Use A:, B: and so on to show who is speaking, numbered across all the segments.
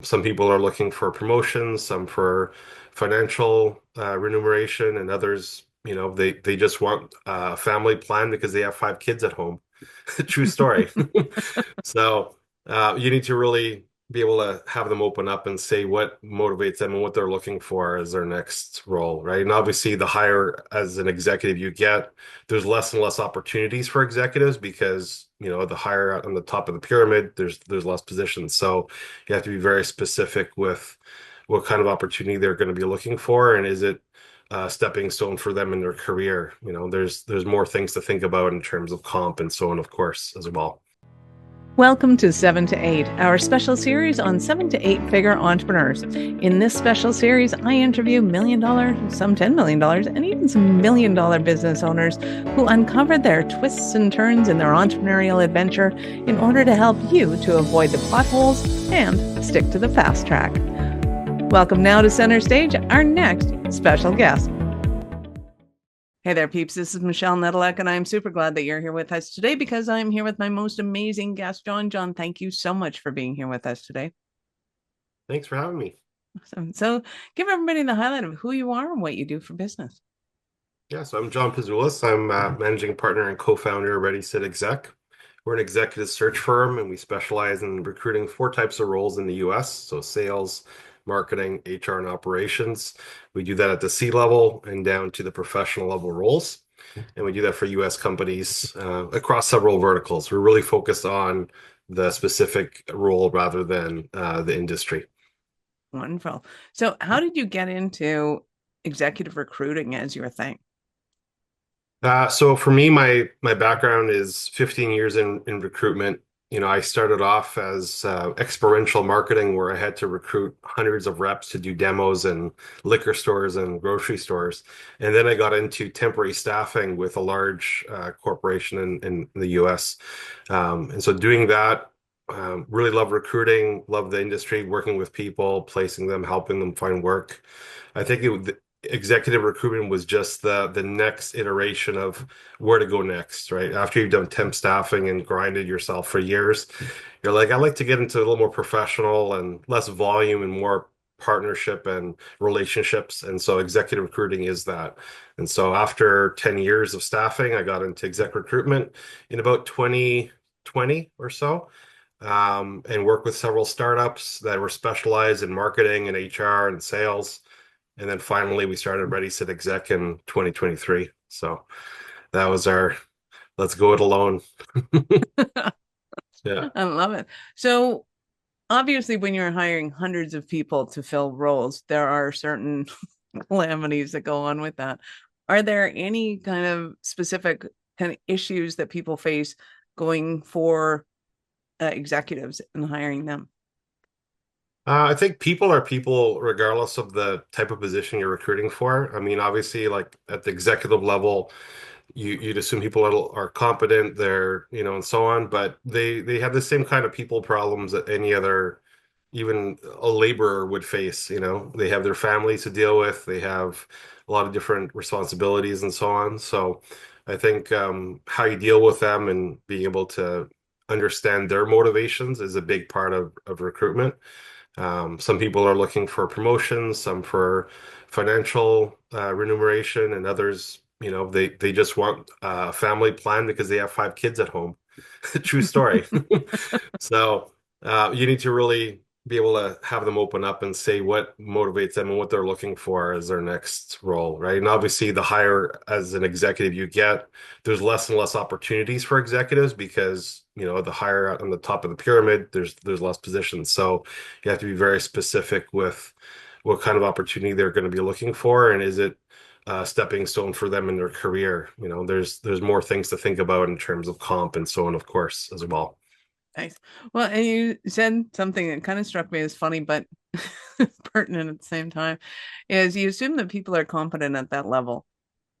A: Some people are looking for promotions, some for financial remuneration, and others, they just want a family plan because they have 5 kids at home. True story. So you need to really be able to have them open up and say what motivates them and what they're looking for as their next role, right? And obviously, the higher as an executive you get, there's less and less opportunities for executives because, the higher on the top of the pyramid, there's less positions. So you have to be very specific with what kind of opportunity they're going to be looking for, and is it a stepping stone for them in their career? There's more things to think about in terms of comp and so on, of course, as well.
B: Welcome to 7 to 8, our special series on 7 to 8 figure entrepreneurs. In this special series, I interview $1 million, some $10 million, and even some $1 million business owners who uncovered their twists and turns in their entrepreneurial adventure in order to help you to avoid the potholes and stick to the fast track. Welcome now to Center Stage, our next special guest. Hey there, peeps. This is Michelle Nedelec, and I'm super glad that you're here with us today because I'm here with my most amazing guest, John. John, thank you so much for being here with us today.
A: Thanks for having me.
B: Awesome. So give everybody the highlight of who you are and what you do for business.
A: Yeah, so I'm John Pezoulas. I'm managing partner and co-founder of Ready Sit Exec. We're an executive search firm, and we specialize in recruiting 4 types of roles in the US. So sales, marketing, HR, and operations. We do that at the C level and down to the professional level roles. And we do that for US companies across several verticals. We're really focused on the specific role rather than the industry.
B: Wonderful. So how did you get into executive recruiting as your thing?
A: So for me, my background is 15 years in recruitment. I started off as experiential marketing, where I had to recruit hundreds of reps to do demos in liquor stores and grocery stores. And then I got into temporary staffing with a large corporation in the US. And so doing that, really love recruiting, love the industry, working with people, placing them, helping them find work. I think executive recruitment was just the next iteration of where to go next, right? After you've done temp staffing and grinded yourself for years, you're like, I like to get into a little more professional and less volume and more partnership and relationships. And so executive recruiting is that. And so after 10 years of staffing, I got into exec recruitment in about 2020 or so. And worked with several startups that were specialized in marketing and HR and sales. And then finally, we started Ready Sit Exec in 2023. So that was our let's go it alone. Yeah.
B: I love it. So obviously, when you're hiring hundreds of people to fill roles, there are certain calamities that go on with that. Are there any kind of specific kind of issues that people face going for executives and hiring them?
A: I think people are people regardless of the type of position you're recruiting for. I mean, obviously, like at the executive level, you'd assume people are competent, and so on, but they have the same kind of people problems that any other, even a laborer would face. They have their families to deal with, they have a lot of different responsibilities and so on. So I think how you deal with them and being able to understand their motivations is a big part of recruitment. Some people are looking for promotions, some for financial remuneration, and others, they just want a family plan because they have 5 kids at home. True story. So you need to really be able to have them open up and say what motivates them and what they're looking for as their next role, right? And obviously, the higher as an executive you get, there's less and less opportunities for executives because, the higher on the top of the pyramid, there's less positions. So you have to be very specific with what kind of opportunity they're going to be looking for, and is it a stepping stone for them in their career? There's more things to think about in terms of comp and so on, of course, as well.
B: Nice. Well, and you said something that kind of struck me as funny, but pertinent at the same time, is you assume that people are competent at that level.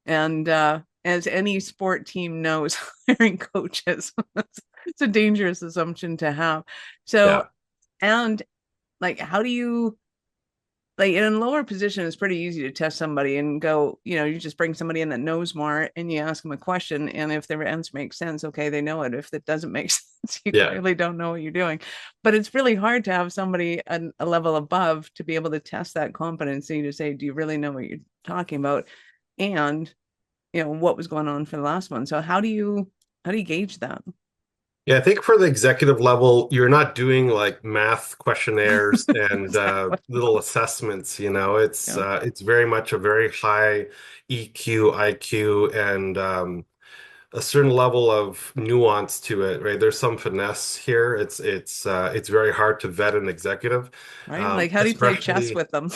B: And as any sport team knows, hiring coaches, it's a dangerous assumption to have. So,
A: Yeah.
B: and like, how do you like in a lower position, it's pretty easy to test somebody and go, you just bring somebody in that knows more and you ask them a question. And if their answer makes sense, okay, they know it. If it doesn't make sense, you
A: Yeah.
B: clearly don't know what you're doing. But it's really hard to have somebody a level above to be able to test that competency to say, do you really know what you're talking about? And, what was going on for the last one. So how do you gauge that?
A: Yeah, I think for the executive level, you're not doing like math questionnaires and
B: Exactly.
A: little assessments, you know.
B: Yeah.
A: It's very much a very high EQ, IQ, and a certain level of nuance to it, right? There's some finesse here. It's very hard to vet an executive,
B: Right. Like, how do you play chess
A: especially.
B: with them?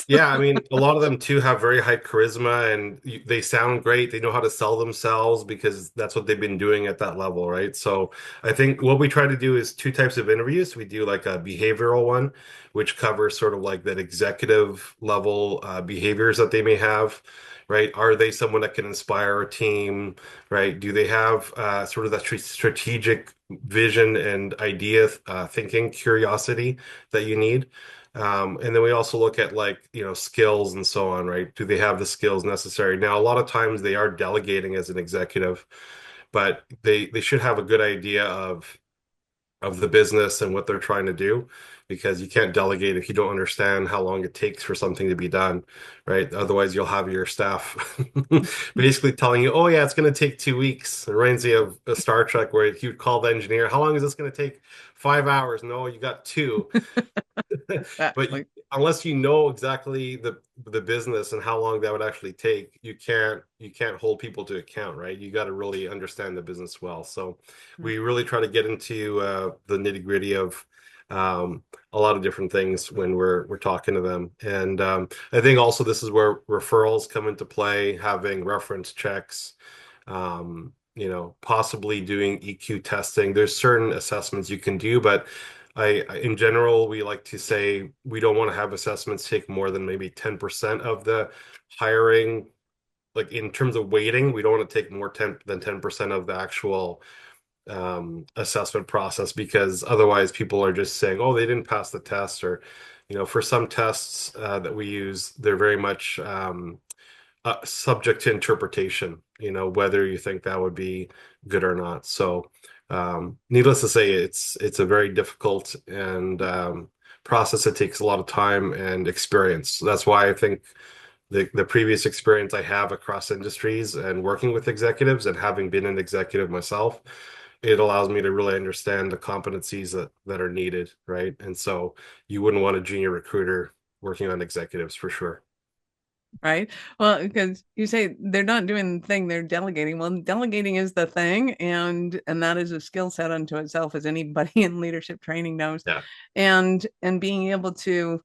A: Yeah, I mean, a lot of them too have very high charisma and they sound great. They know how to sell themselves because that's what they've been doing at that level, right? So I think what we try to do is two types of interviews. We do like a behavioral one, which covers sort of like that executive level behaviors that they may have, right? Are they someone that can inspire a team, right? Do they have sort of that strategic vision and idea thinking, curiosity that you need? And then we also look at like, skills and so on, right? Do they have the skills necessary? Now, a lot of times they are delegating as an executive, but they should have a good idea of the business and what they're trying to do, because you can't delegate if you don't understand how long it takes for something to be done, right? Otherwise, you'll have your staff basically telling you, "Oh yeah, it's going to take 2 weeks." It reminds me of a Star Trek where he would call the engineer, "How long is this going to take?" 5 hours. No, you got two. But
B: Exactly.
A: unless you know exactly the business and how long that would actually take, you can't hold people to account, right? You got to really understand the business well. So we really try to get into the nitty-gritty of um, a lot of different things when we're talking to them. And I think also this is where referrals come into play, having reference checks, possibly doing EQ testing. There's certain assessments you can do, but in general, we like to say we don't want to have assessments take more than maybe 10% of the hiring. Like in terms of weighting, we don't want to take more than 10% of the actual assessment process, because otherwise people are just saying, oh, they didn't pass the test, or, for some tests that we use, they're very much subject to interpretation, whether you think that would be good or not. So, needless to say, it's a very difficult and process that takes a lot of time and experience. So that's why I think the previous experience I have across industries and working with executives and having been an executive myself, it allows me to really understand the competencies that are needed, right? And so you wouldn't want a junior recruiter working on executives for sure.
B: Right. Well, because you say they're not doing the thing, they're delegating. Well, delegating is the thing, and that is a skill set unto itself, as anybody in leadership training knows.
A: Yeah.
B: And being able to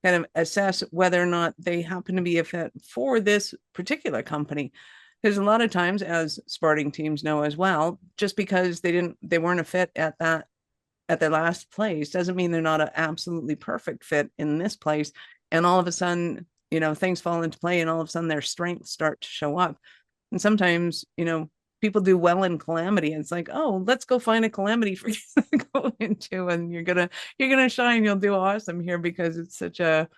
B: kind of assess whether or not they happen to be a fit for this particular company. Because a lot of times, as sporting teams know as well, just because they weren't a fit at their last place doesn't mean they're not an absolutely perfect fit in this place. And all of a sudden, things fall into play and all of a sudden their strengths start to show up. And sometimes, people do well in calamity. It's like, oh, let's go find a calamity for you to go into, and you're gonna shine. You'll do awesome here because it's such a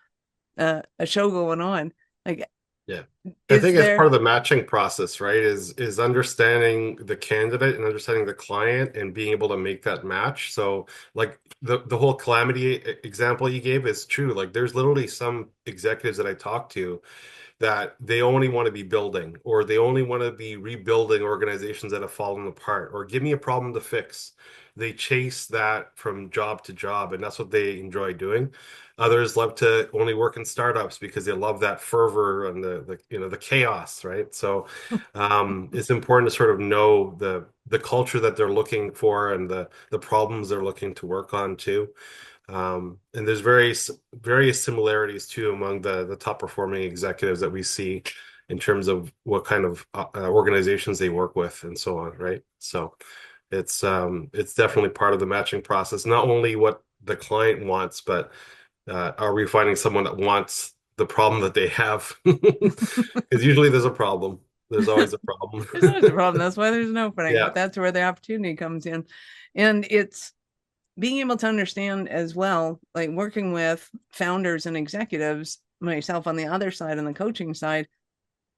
B: show going on. Like,
A: Yeah. I
B: is
A: think it's part
B: there
A: of the matching process, right? Is understanding the candidate and understanding the client and being able to make that match. So like the whole calamity example you gave is true. Like there's literally some executives that I talk to that they only want to be building, or they only want to be rebuilding organizations that have fallen apart, or give me a problem to fix. They chase that from job to job, and that's what they enjoy doing. Others love to only work in startups because they love that fervor and the chaos, right? So it's important to sort of know the culture that they're looking for and the problems they're looking to work on too. And there's various similarities too among the top performing executives that we see in terms of what kind of organizations they work with and so on, right? So it's definitely part of the matching process. Not only what the client wants, but are we finding someone that wants the problem that they have? Because usually there's a problem. There's always a problem.
B: there's always a problem. That's why there's an opening,
A: Yeah.
B: but that's where the opportunity comes in. And it's being able to understand as well, like working with founders and executives, myself on the other side, on the coaching side,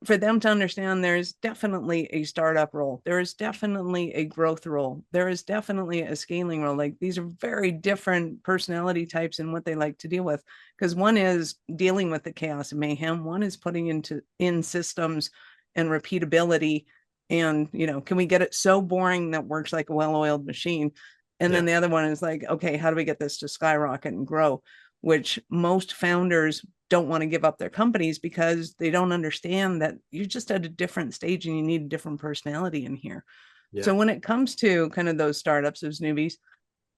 B: for them to understand there's definitely a startup role. There is definitely a growth role. There is definitely a scaling role. Like these are very different personality types and what they like to deal with. Because one is dealing with the chaos and mayhem. One is putting in systems and repeatability. And, can we get it so boring that works like a well-oiled machine? And
A: Yeah.
B: then the other one is like, okay, how do we get this to skyrocket and grow? Which most founders don't want to give up their companies because they don't understand that you're just at a different stage and you need a different personality in here.
A: Yeah.
B: So when it comes to kind of those startups, those newbies,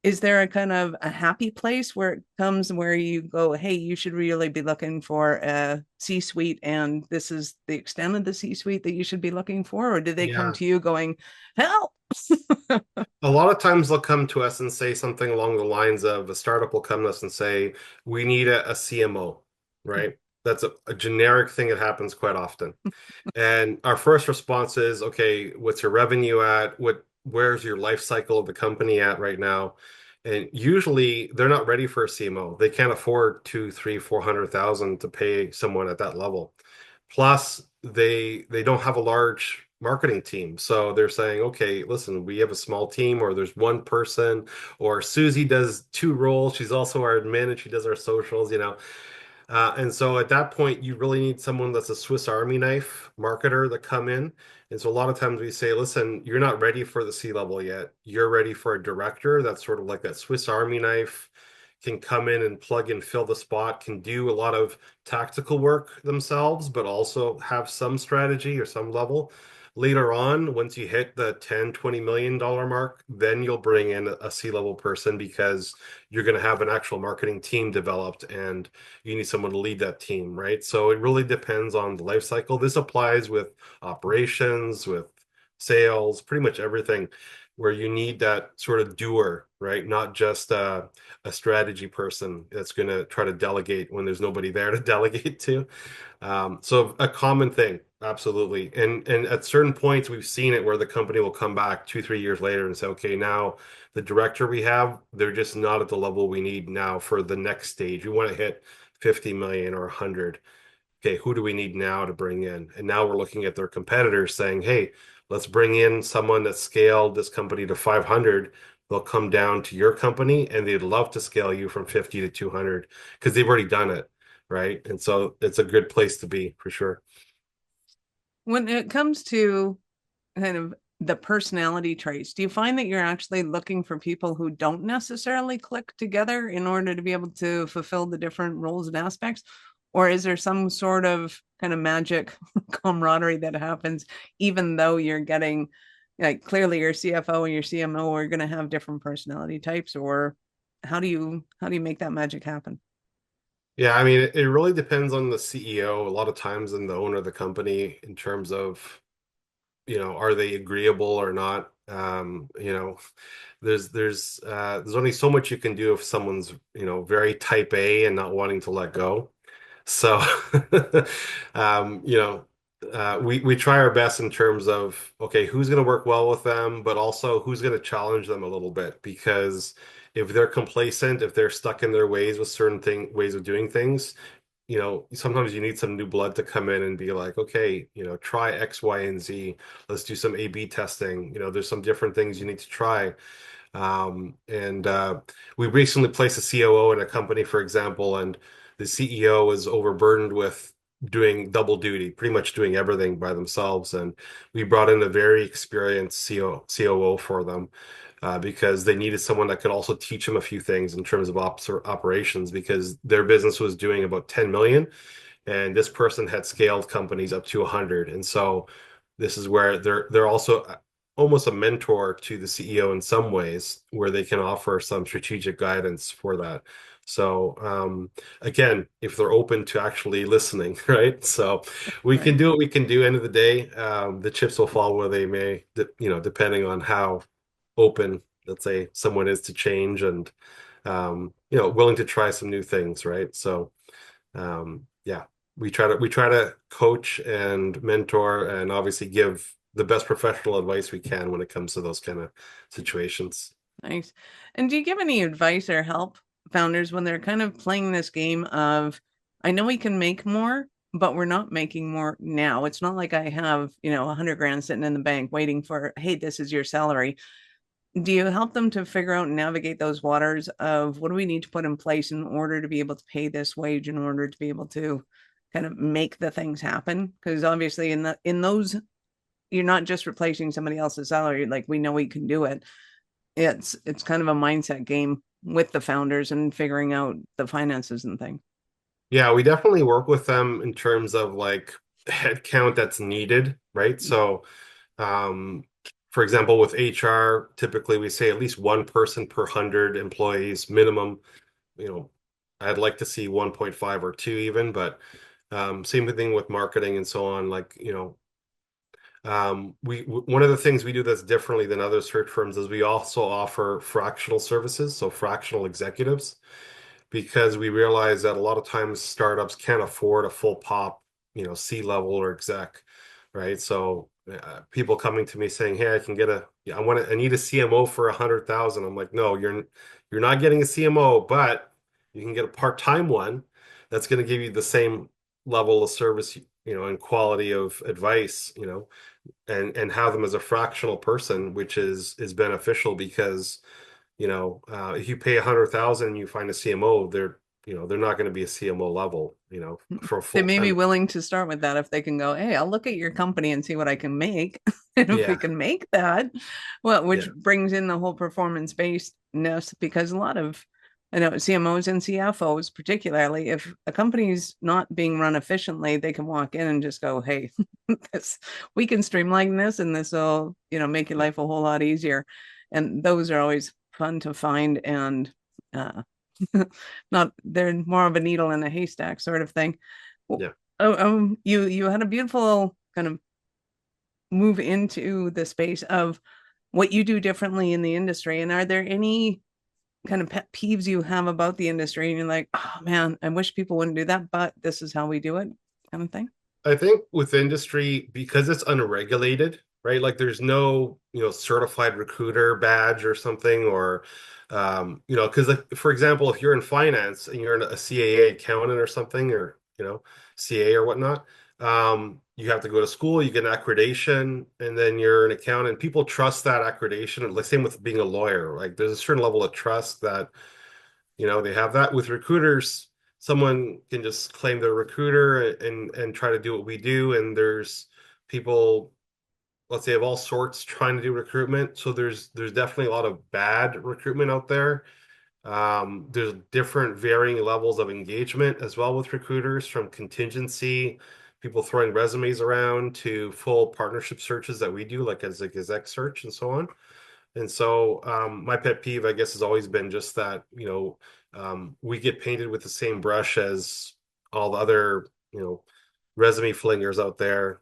B: is there a kind of a happy place where it comes where you go, hey, you should really be looking for a C-suite and this is the extent of the C-suite that you should be looking for? Or do they come
A: Yeah.
B: to you going, help?
A: A lot of times they'll come to us and say something along the lines of a startup will come to us and say, we need a CMO, right? That's a generic thing that happens quite often. And our first response is, okay, what's your revenue at? Where's your life cycle of the company at right now? And usually they're not ready for a CMO. They can't afford two, three, 400,000 to pay someone at that level. Plus, they don't have a large marketing team. So they're saying, okay, listen, we have a small team, or there's one person, or Susie does two roles. She's also our admin and she does our socials. And so at that point, you really need someone that's a Swiss Army knife marketer that come in. And so a lot of times we say, listen, you're not ready for the C level yet. You're ready for a director that's sort of like that Swiss Army knife, can come in and plug and fill the spot, can do a lot of tactical work themselves, but also have some strategy or some level. Later on, once you hit the 10, $20 million mark, then you'll bring in a C-level person because you're going to have an actual marketing team developed and you need someone to lead that team, right? So it really depends on the life cycle. This applies with operations, with sales, pretty much everything where you need that sort of doer, right? Not just a strategy person that's going to try to delegate when there's nobody there to delegate to. So a common thing, absolutely. And at certain points, we've seen it where the company will come back 2, 3 years later and say, okay, now the director we have, they're just not at the level we need now for the next stage. We want to hit 50 million or 100. Okay, who do we need now to bring in? And now we're looking at their competitors saying, hey, let's bring in someone that scaled this company to 500. They'll come down to your company and they'd love to scale you from 50 to 200 because they've already done it, right? And so it's a good place to be for sure.
B: When it comes to kind of the personality traits, do you find that you're actually looking for people who don't necessarily click together in order to be able to fulfill the different roles and aspects? Or is there some sort of kind of magic camaraderie that happens, even though you're getting, like, clearly your CFO and your CMO are going to have different personality types? Or how do you make that magic happen?
A: Yeah, I mean, it really depends on the CEO a lot of times and the owner of the company in terms of, are they agreeable or not? There's only so much you can do if someone's, very type A and not wanting to let go. So, um, you know, we try our best in terms of, okay, who's going to work well with them, but also who's going to challenge them a little bit because if they're complacent, if they're stuck in their ways with ways of doing things, sometimes you need some new blood to come in and be like, okay, try X, Y, and Z. Let's do some A/B testing. There's some different things you need to try. And we recently placed a COO in a company, for example, and the CEO was overburdened with doing double duty, pretty much doing everything by themselves. And we brought in a very experienced COO for them because they needed someone that could also teach them a few things in terms of operations because their business was doing about 10 million and this person had scaled companies up to 100. And so this is where they're also almost a mentor to the CEO in some ways, where they can offer some strategic guidance for that. So again, if they're open to actually listening, right? So we can
B: Right.
A: do what we can do. End of the day, the chips will fall where they may, depending on how open, let's say, someone is to change and willing to try some new things, right? So yeah, we try to coach and mentor and obviously give the best professional advice we can when it comes to those kind of situations.
B: Nice. And do you give any advice or help founders when they're kind of playing this game of, I know we can make more, but we're not making more now. It's not like I have, 100 grand sitting in the bank waiting for, hey, this is your salary. Do you help them to figure out and navigate those waters of what do we need to put in place in order to be able to pay this wage, in order to be able to kind of make the things happen? Because obviously in those, you're not just replacing somebody else's salary. Like we know we can do it. It's kind of a mindset game with the founders and figuring out the finances and things.
A: Yeah, we definitely work with them in terms of like headcount that's needed, right? So, um, for example, with HR, typically we say at least one person per 100 employees minimum. You know, I'd like to see 1.5 or two even, but same thing with marketing and so on. Like, one of the things we do that's differently than other search firms is we also offer fractional services, so fractional executives, because we realize that a lot of times startups can't afford a full pop, C-level or exec, right? So people coming to me saying, "Hey, I can get yeah, I need a CMO for 100,000." I'm like, "No, you're not getting a CMO, but you can get a part-time one that's going to give you the same level of service, and quality of advice, and have them as a fractional person, which is beneficial because." If you pay 100,000 and you find a CMO, they're not going to be a CMO level, for a
B: They
A: full
B: may be
A: time.
B: willing to start with that if they can go, hey, I'll look at your company and see what I can make. And if we
A: Yeah,
B: can make that, well,
A: yeah,
B: which brings in the whole performance basedness, because a lot of, I know CMOs and CFOs, particularly, if a company's not being run efficiently, they can walk in and just go, hey, this we can streamline this and this will, make your
A: yeah,
B: life a whole lot easier. And those are always fun to find and uh not they're more of a needle in a haystack sort of thing. Oh,
A: yeah.
B: you had a beautiful kind of move into the space of what you do differently in the industry. And are there any kind of pet peeves you have about the industry? And you're like, oh man, I wish people wouldn't do that, but this is how we do it, kind of thing.
A: I think with industry, because it's unregulated, right? Like there's no, certified recruiter badge or something, or, because like, for example, if you're in finance and you're a CAA accountant or something, or, CA or whatnot, you have to go to school, you get an accreditation, and then you're an accountant. People trust that accreditation. Like same with being a lawyer. Like there's a certain level of trust that they have that with recruiters. Someone can just claim they're a recruiter and try to do what we do. And there's people, let's say, of all sorts trying to do recruitment. So there's definitely a lot of bad recruitment out there. There's different varying levels of engagement as well with recruiters, from contingency, people throwing resumes around, to full partnership searches that we do, like as a Exec search and so on. And so my pet peeve, I guess, has always been just that, we get painted with the same brush as all the other, resume flingers out there,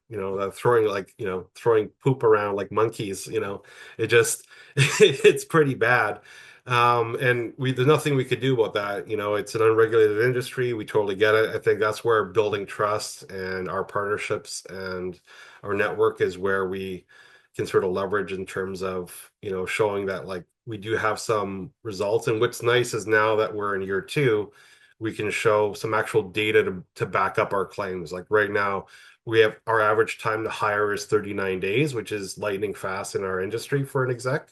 A: throwing poop around like monkeys, it just, it's pretty bad. And there's nothing we could do about that. It's an unregulated industry. We totally get it. I think that's where building trust and our partnerships and our network is where we can sort of leverage in terms of showing that like we do have some results. And what's nice is now that we're in year two, we can show some actual data to back up our claims. Like right now, we have our average time to hire is 39 days, which is lightning fast in our industry for an exec.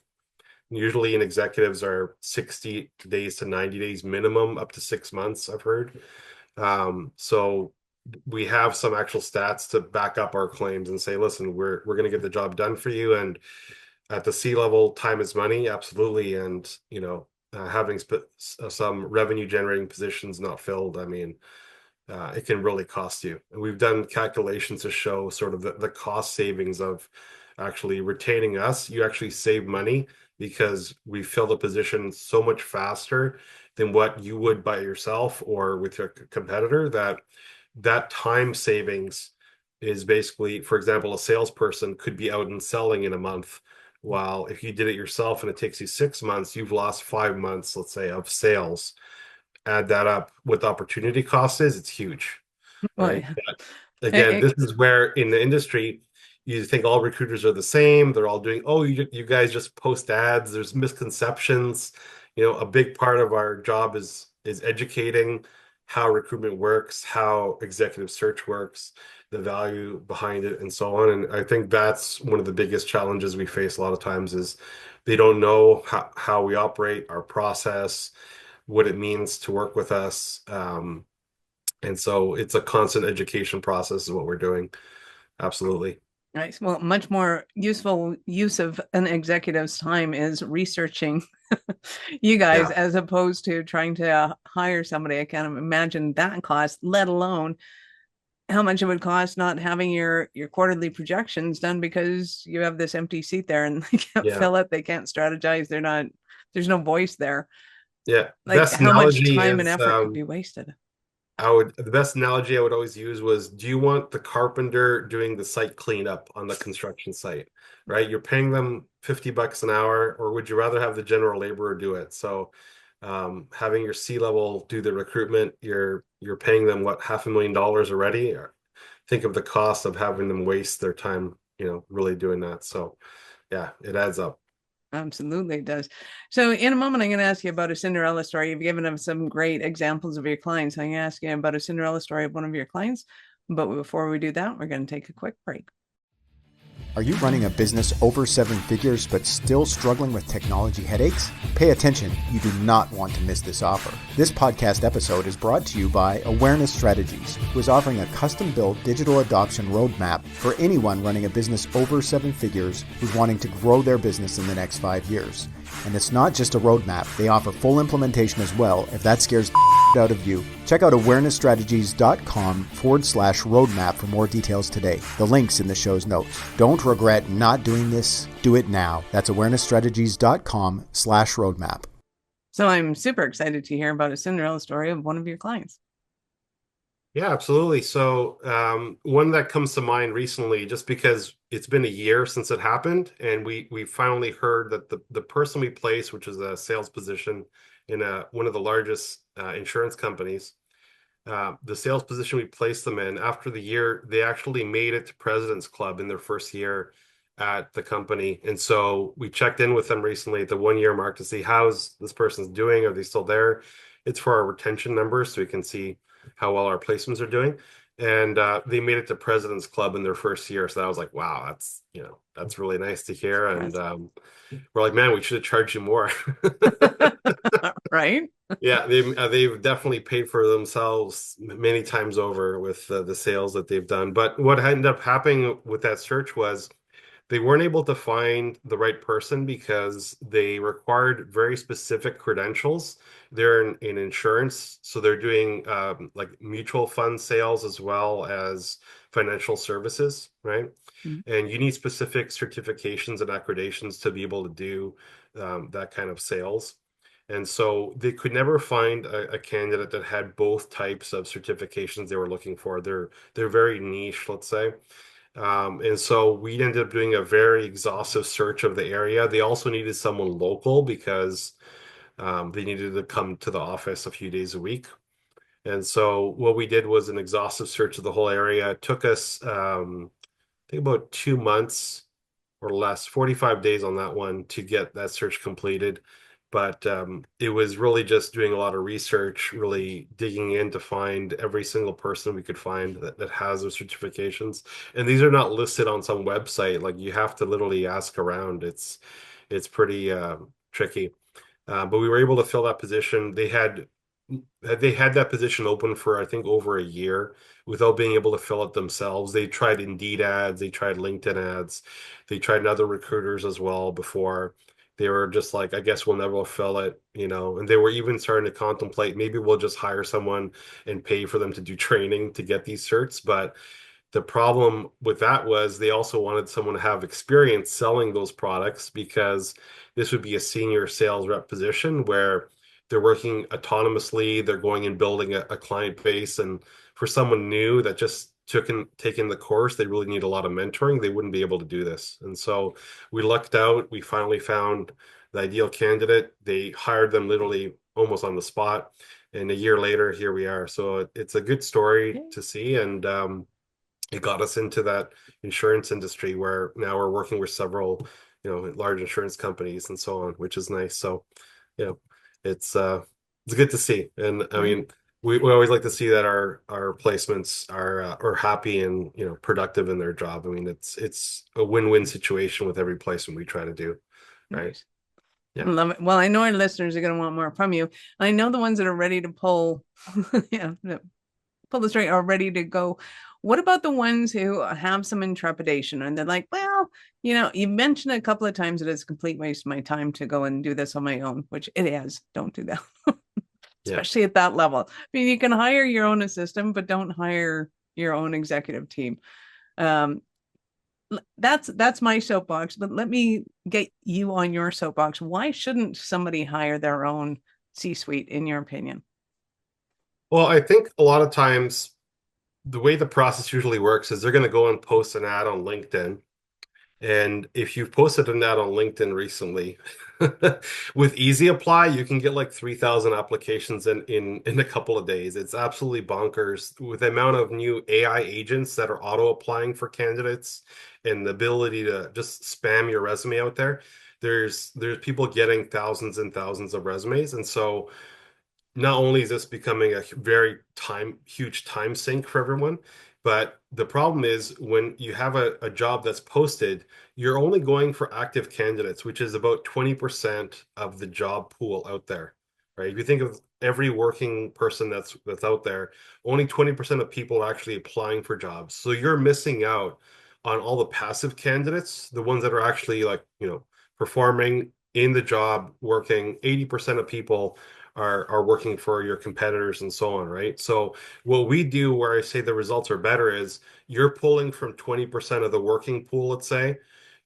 A: Usually, in executives are 60 days to 90 days minimum, up to 6 months, I've heard. So we have some actual stats to back up our claims and say, listen, we're going to get the job done for you. And at the C level, time is money, absolutely. And having some revenue generating positions not filled, I mean, it can really cost you. And we've done calculations to show sort of the cost savings of actually retaining us. You actually save money because we fill the position so much faster than what you would by yourself or with your competitor. That time savings is basically, for example, a salesperson could be out and selling in a month. While if you did it yourself and it takes you 6 months, you've lost 5 months, let's say, of sales. Add that up what the opportunity cost is, it's huge,
B: Well,
A: right?
B: yeah.
A: But again,
B: It,
A: this is where in the industry, you think all recruiters are the same. They're all doing, oh, you guys just post ads. There's misconceptions. A big part of our job is educating how recruitment works, how executive search works, the value behind it, and so on. And I think that's one of the biggest challenges we face a lot of times is they don't know how we operate, our process, what it means to work with us. And so it's a constant education process is what we're doing. Absolutely.
B: Nice. Well, much more useful use of an executive's time is researching you guys
A: Yeah.
B: as opposed to trying to hire somebody. I can't imagine that cost, let alone how much it would cost not having your quarterly projections done because you have this empty seat there and they can't
A: Yeah.
B: fill it, they can't strategize, they're not there's no voice there.
A: Yeah.
B: Like
A: Best
B: how much
A: analogy
B: time and
A: is
B: effort could be wasted.
A: the best analogy I would always use was, do you want the carpenter doing the site cleanup on the construction site, right? You're paying them $50 an hour, or would you rather have the general laborer do it? So having your C-level do the recruitment, you're paying them what, $500,000 already? Think of the cost of having them waste their time, really doing that. So yeah, it adds up.
B: Absolutely it does. So in a moment, I'm going to ask you about a Cinderella story. You've given us some great examples of your clients. I'm going to ask you about a Cinderella story of one of your clients. But before we do that, we're going to take a quick break.
C: Are you running a business over 7 figures but still struggling with technology headaches? Pay attention, you do not want to miss this offer. This podcast episode is brought to you by Awareness Strategies, who is offering a custom-built digital adoption roadmap for anyone running a business over 7 figures who's wanting to grow their business in the next 5 years. And it's not just a roadmap, they offer full implementation as well if that scares the out of you. Check out awarenessstrategies.com/roadmap for more details today. The link's in the show's notes. Don't regret not doing this. Do it now. That's awarenessstrategies.com/roadmap.
B: So I'm super excited to hear about a Cinderella story of one of your clients.
A: Yeah, absolutely. So, one that comes to mind recently, just because it's been a year since it happened, and we finally heard that the person we placed, which is a sales position in one of the largest insurance companies, the sales position we placed them in, after the year, they actually made it to President's Club in their first year at the company. And so we checked in with them recently at the 1 year mark to see how's this person's doing. Are they still there? It's for our retention numbers, so we can see how well our placements are doing. And they made it to President's Club in their first year. So that was like, wow, that's really nice to hear. And we're like, man, we should have charged you more.
B: Right?
A: Yeah, they've definitely paid for themselves many times over with the sales that they've done. But what ended up happening with that search was they weren't able to find the right person because they required very specific credentials. They're in insurance, so they're doing like mutual fund sales as well as financial services, right?
B: Mhm.
A: And you need specific certifications and accreditations to be able to do that kind of sales. And so they could never find a candidate that had both types of certifications they were looking for. They're very niche, let's say. And so we ended up doing a very exhaustive search of the area. They also needed someone local because they needed to come to the office a few days a week. And so what we did was an exhaustive search of the whole area. It took us, I think, about 2 months or less, 45 days on that one to get that search completed. But it was really just doing a lot of research, really digging in to find every single person we could find that has those certifications. And these are not listed on some website. Like you have to literally ask around. It's pretty tricky. But we were able to fill that position. They had that position open for I think over a year without being able to fill it themselves. They tried Indeed ads, they tried LinkedIn ads, they tried other recruiters as well before. They were just like, I guess we'll never fill it. And they were even starting to contemplate maybe we'll just hire someone and pay for them to do training to get these certs. But the problem with that was they also wanted someone to have experience selling those products because this would be a senior sales rep position where they're working autonomously, they're going and building a client base. And for someone new that just taken the course, they really need a lot of mentoring. They wouldn't be able to do this. And so we lucked out. We finally found the ideal candidate. They hired them literally almost on the spot. And a year later, here we are. So it's a good story to see. And it got us into that insurance industry where now we're working with several, large insurance companies and so on, which is nice. So, you know, it's it's good to see. And I
B: Right.
A: mean, we always like to see that our placements are happy and productive in their job. I mean, it's a win-win situation with every placement we try to do, right?
B: Nice. I
A: Yeah.
B: love it. Well, I know our listeners are going to want more from you. I know the ones that are ready to pull, yeah, pull the string are ready to go. What about the ones who have some intrepidation and they're like, well, you mentioned a couple of times that it's a complete waste of my time to go and do this on my own, which it is. Don't do that,
A: Yeah.
B: especially at that level. I mean, you can hire your own assistant, but don't hire your own executive team. Um, that's my soapbox, but let me get you on your soapbox. Why shouldn't somebody hire their own C-suite, in your opinion?
A: Well, I think a lot of times the way the process usually works is they're going to go and post an ad on LinkedIn. And if you've posted an ad on LinkedIn recently, with Easy Apply, you can get like 3,000 applications in a couple of days. It's absolutely bonkers with the amount of new AI agents that are auto applying for candidates and the ability to just spam your resume out there. There's people getting thousands and thousands of resumes, and so not only is this becoming a very huge time sink for everyone, but the problem is when you have a job that's posted, you're only going for active candidates, which is about 20% of the job pool out there, right? If you think of every working person that's out there, only 20% of people are actually applying for jobs. So you're missing out on all the passive candidates, the ones that are actually like, performing in the job, working. 80% of people are working for your competitors and so on, right? So what we do where I say the results are better is you're pulling from 20% of the working pool, let's say.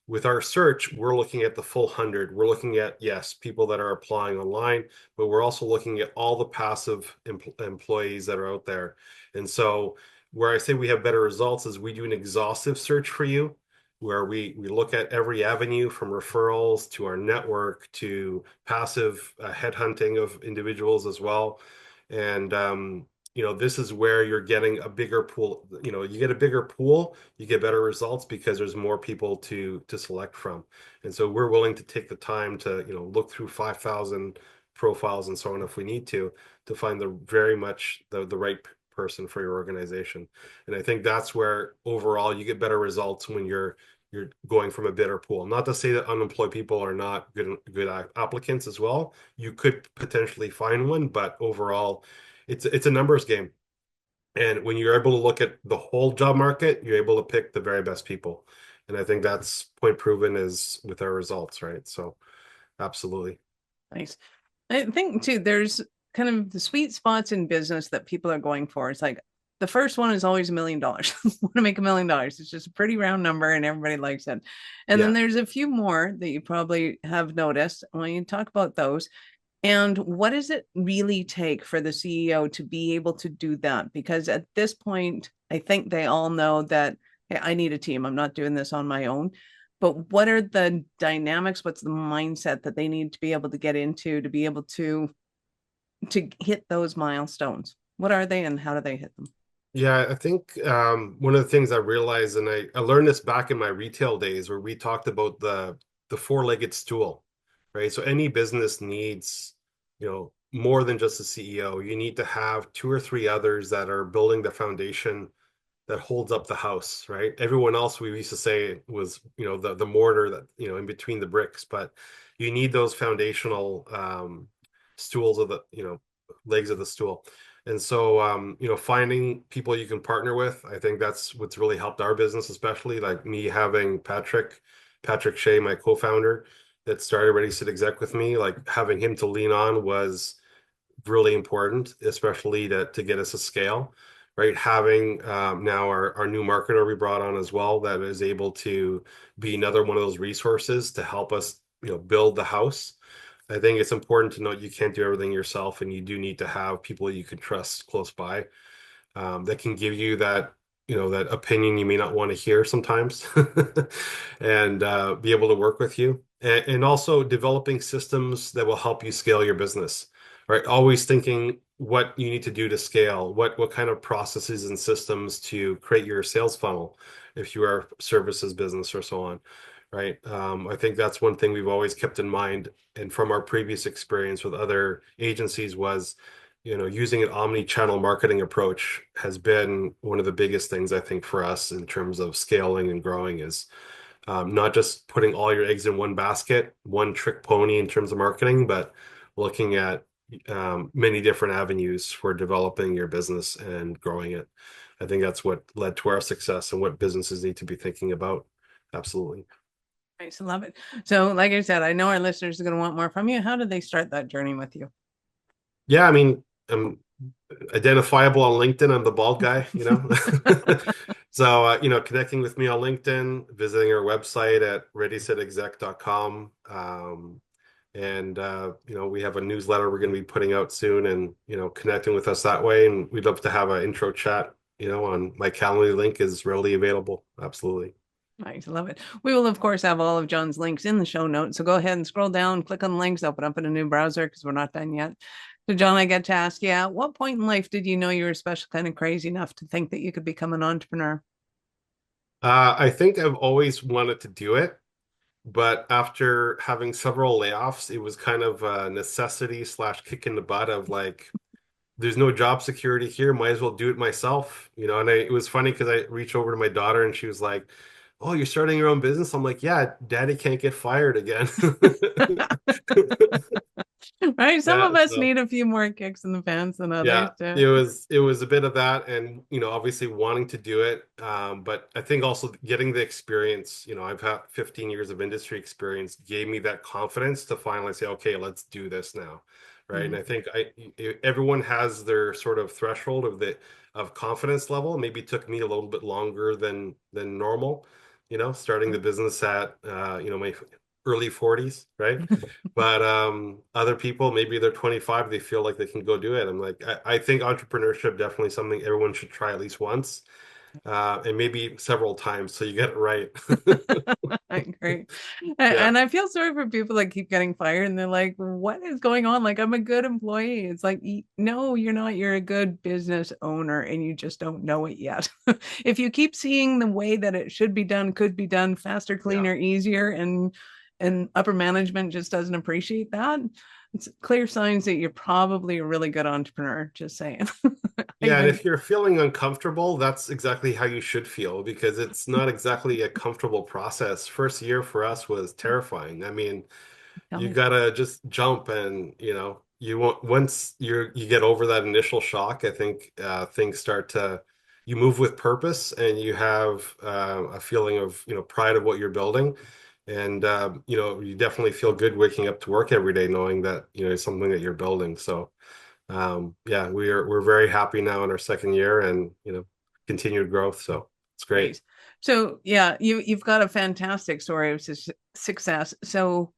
A: With our search, we're looking at the full 100. We're looking at, yes, people that are applying online, but we're also looking at all the passive employees that are out there. And so where I say we have better results is we do an exhaustive search for you where we look at every avenue from referrals to our network to passive headhunting of individuals as well. And this is where you're getting a bigger pool. You get a bigger pool, you get better results because there's more people to select from. And so we're willing to take the time to, look through 5,000 profiles and so on if we need to find the very much the right person for your organization. And I think that's where overall you get better results when you're going from a bidder pool. Not to say that unemployed people are not good applicants as well. You could potentially find one, but overall, it's a numbers game. And when you're able to look at the whole job market, you're able to pick the very best people. And I think that's point proven is with our results, right? So absolutely.
B: Nice. I think too, there's kind of the sweet spots in business that people are going for. It's like the first one is always $1 million. Want to make $1 million. It's just a pretty round number and everybody likes it. And then
A: Yeah.
B: there's a few more that you probably have noticed. When you talk about those, and what does it really take for the CEO to be able to do that? Because at this point, I think they all know that, hey, I need a team. I'm not doing this on my own. But what are the dynamics? What's the mindset that they need to be able to get into to be able to hit those milestones? What are they and how do they hit them?
A: Yeah, I think one of the things I realized, and I learned this back in my retail days where we talked about the four-legged stool, right? So any business needs, more than just a CEO. You need to have two or three others that are building the foundation that holds up the house, right? Everyone else we used to say was, the mortar that, in between the bricks, but you need those foundational stools of the, legs of the stool. And so, finding people you can partner with, I think that's what's really helped our business, especially like me having Patrick Shea, my co-founder that started Ready Sit Exec with me, like having him to lean on was really important, especially to get us a scale, right? Having now our new marketer we brought on as well that is able to be another one of those resources to help us, build the house. I think it's important to note you can't do everything yourself, and you do need to have people you can trust close by that can give you that that opinion you may not want to hear sometimes, and be able to work with you, and also developing systems that will help you scale your business. Right, always thinking what you need to do to scale, what kind of processes and systems to create your sales funnel if you are a services business or so on, right? I think that's one thing we've always kept in mind, and from our previous experience with other agencies was, using an omni-channel marketing approach has been one of the biggest things I think for us in terms of scaling and growing is not just putting all your eggs in one basket, one trick pony in terms of marketing, but looking at many different avenues for developing your business and growing it. I think that's what led to our success and what businesses need to be thinking about. Absolutely.
B: Nice, I love it. So, like I said, I know our listeners are going to want more from you. How did they start that journey with you?
A: Yeah, I mean, I'm identifiable on LinkedIn. I'm the bald guy. So, connecting with me on LinkedIn, visiting our website at readysetexec.com. And we have a newsletter we're going to be putting out soon, and connecting with us that way. And we'd love to have an intro chat. On my Calendly link is readily available. Absolutely.
B: Nice, I love it. We will, of course, have all of John's links in the show notes. So go ahead and scroll down, click on the links, open up in a new browser because we're not done yet. So, John, I get to ask you, at what point in life did you know you were special, kind of crazy enough to think that you could become an entrepreneur?
A: I think I've always wanted to do it, but after having several layoffs, it was kind of a necessity slash kick in the butt of like, there's no job security here. Might as well do it myself, And it was funny because I reached over to my daughter and she was like, "Oh, you're starting your own business?" I'm like, "Yeah, Daddy can't get fired again."
B: Right. Some
A: Yeah,
B: of us
A: so
B: need a few more kicks in the pants than others
A: yeah,
B: too.
A: it was a bit of that, and obviously wanting to do it, but I think also getting the experience. I've had 15 years of industry experience, gave me that confidence to finally say, "Okay, let's do this now," right? And
B: Mm.
A: I think everyone has their sort of threshold of confidence level. Maybe it took me a little bit longer than normal, starting the business at my early 40s, right? But other people, maybe they're 25, they feel like they can go do it. I'm like, I think entrepreneurship definitely something everyone should try at least once, and maybe several times so you get it right.
B: Great.
A: Yeah,
B: And I feel sorry for people that keep getting fired and they're like, what is going on? Like, I'm a good employee. It's like, no, you're not. You're a good business owner and you just don't know it yet. If you keep seeing the way that it should be done, could be done faster,
A: yeah.
B: cleaner, easier, and upper management just doesn't appreciate that, it's clear signs that you're probably a really good entrepreneur. Just saying. I
A: Yeah, and
B: even
A: if you're feeling uncomfortable, that's exactly how you should feel because it's not exactly a comfortable process. First year for us was terrifying. I mean,
B: tell
A: you
B: me.
A: gotta just jump and you won't once you get over that initial shock. I think things start to you move with purpose and you have a feeling of pride of what you're building, and you definitely feel good waking up to work every day knowing that it's something that you're building. So yeah, we're very happy now in our second year, and continued growth, so it's great.
B: Great. So yeah, you've got a fantastic story of success. So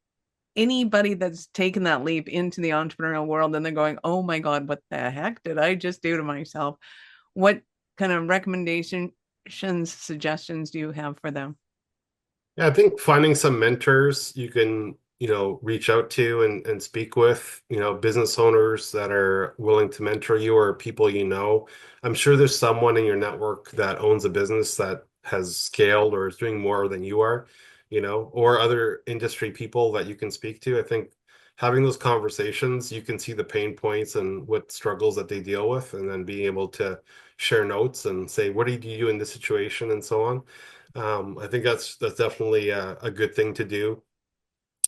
B: anybody that's taken that leap into the entrepreneurial world and they're going, "Oh my God, what the heck did I just do to myself?" What kind of recommendations, suggestions do you have for them?
A: Yeah, I think finding some mentors you can, reach out to and speak with, business owners that are willing to mentor you or people you know. I'm sure there's someone in your network that owns a business that has scaled or is doing more than you are, or other industry people that you can speak to. I think having those conversations, you can see the pain points and what struggles that they deal with, and then being able to share notes and say, what do you do in this situation and so on. I think that's definitely a good thing to do.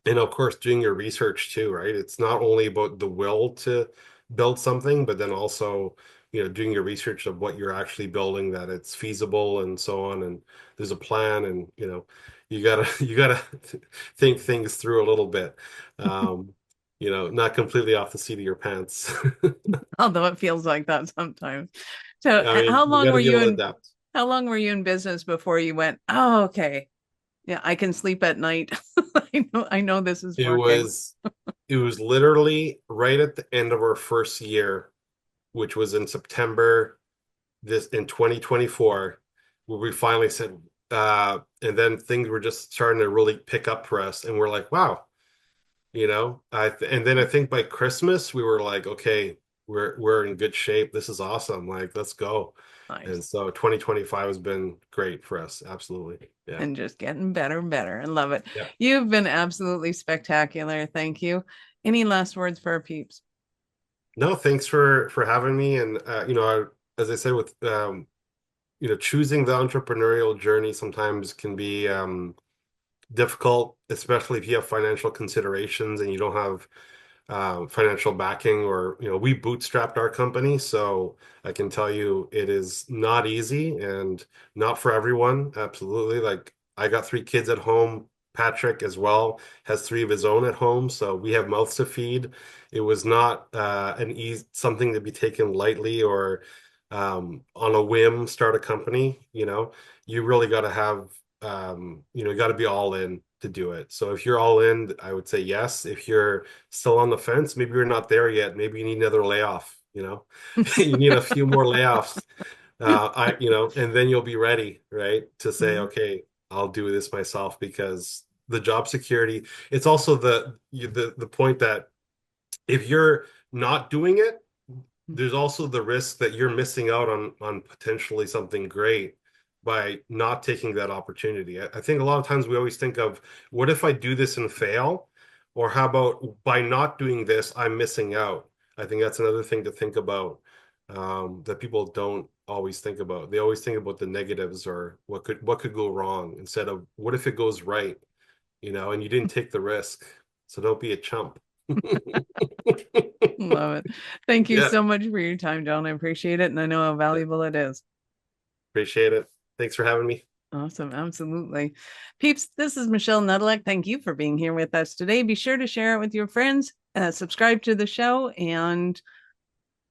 A: And of course, doing your research too, right? It's not only about the will to build something, but then also, doing your research of what you're actually building, that it's feasible and so on. And there's a plan, and you gotta you gotta think things through a little bit. Um, not completely off the seat of your pants.
B: Although it feels like that sometimes. So
A: I mean, you gotta be able to adapt.
B: how long were you in business before you went, "Oh, okay. Yeah, I can sleep at night. I know this is
A: It
B: working."
A: was it was literally right at the end of our first year, which was in September this in 2024, where we finally said, and then things were just starting to really pick up for us, and we're like, wow, and then I think by Christmas we were like, okay, we're in good shape. This is awesome. Like, let's go. And
B: Nice.
A: so 2025 has been great for us. Absolutely. Yeah.
B: And just getting better and better. I love it.
A: Yeah.
B: You've been absolutely spectacular. Thank you. Any last words for our peeps?
A: No, thanks for having me. And as I said, with choosing the entrepreneurial journey sometimes can be difficult, especially if you have financial considerations and you don't have financial backing, or we bootstrapped our company, so I can tell you it is not easy and not for everyone. Absolutely. Like, I got 3 kids at home. Patrick as well has 3 of his own at home, so we have mouths to feed. It was not an easy something to be taken lightly, or on a whim start a company. You really got to have you got to be all in to do it. So if you're all in, I would say yes. If you're still on the fence, maybe you're not there yet. Maybe you need another layoff, you need a few more layoffs. And then you'll be ready, right? To say,
B: Mhm.
A: okay, I'll do this myself, because the job security, it's also the point that if you're not doing it, there's also the risk that you're missing out on potentially something great by not taking that opportunity. I think a lot of times we always think of, what if I do this and fail? Or how about, by not doing this, I'm missing out? I think that's another thing to think about, that people don't always think about. They always think about the negatives, or what could go wrong, instead of what if it goes right, and you didn't take the risk. So don't be a chump.
B: Love it. Thank you
A: Yeah,
B: so much for your time, John. I appreciate it. And I know how valuable it is.
A: appreciate it. Thanks for having me.
B: Awesome. Absolutely. Peeps, this is Michelle Nudelek. Thank you for being here with us today. Be sure to share it with your friends, subscribe to the show, and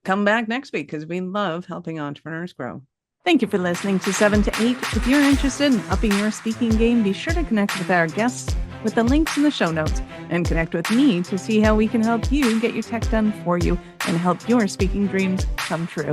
B: come back next week, because we love helping entrepreneurs grow. Thank you for listening to 7 to 8. If you're interested in upping your speaking game, be sure to connect with our guests with the links in the show notes, and connect with me to see how we can help you get your tech done for you and help your speaking dreams come true.